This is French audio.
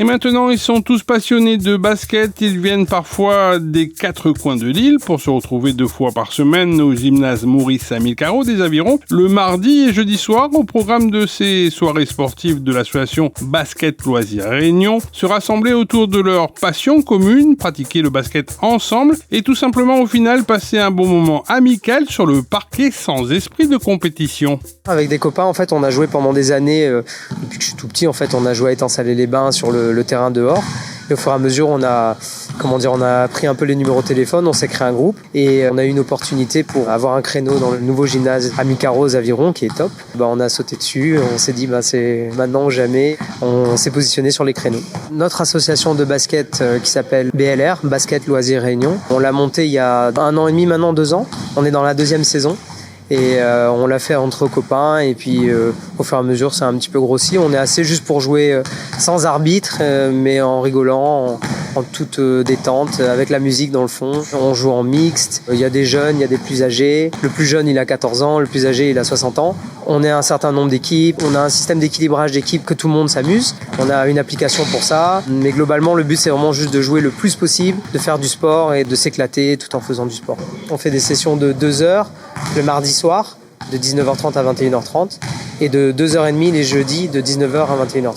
Et maintenant, ils sont tous passionnés de basket. Ils viennent parfois des 4 coins de l'île pour se retrouver 2 fois par semaine au gymnase Maurice Amilcaro des Avirons, le mardi et jeudi soir. Au programme de ces soirées sportives de l'association Basket Loisirs Réunion, se rassembler autour de leur passion commune, pratiquer le basket ensemble et tout simplement au final passer un bon moment amical sur le parquet sans esprit de compétition. Avec des copains, en fait, on a joué pendant des années, depuis que je suis tout petit, en fait, on a joué à Étang-Salé-les-Bains sur le terrain dehors. Et au fur et à mesure, on a pris un peu les numéros de téléphone, on s'est créé un groupe et on a eu une opportunité pour avoir un créneau dans le nouveau gymnase Amilcaro aux Avirons qui est top. On a sauté dessus, on s'est dit c'est maintenant ou jamais, on s'est positionné sur les créneaux. Notre association de basket qui s'appelle BLR, Basket Loisirs Réunion, on l'a montée il y a 1 an et demi maintenant, 2 ans. On est dans la 2e saison. Et on l'a fait entre copains et puis au fur et à mesure ça a un petit peu grossi. On est assez juste pour jouer sans arbitre mais en rigolant, en toute détente, avec la musique dans le fond. On joue en mixte, il y a des jeunes, il y a des plus âgés. Le plus jeune il a 14 ans, le plus âgé il a 60 ans. On est un certain nombre d'équipes, on a un système d'équilibrage d'équipes que tout le monde s'amuse. On a une application pour ça, mais globalement le but c'est vraiment juste de jouer le plus possible, de faire du sport et de s'éclater tout en faisant du sport. On fait des sessions de 2 heures le mardi soir, de 19h30 à 21h30, et de 2h30 les jeudis, de 19h à 21h30.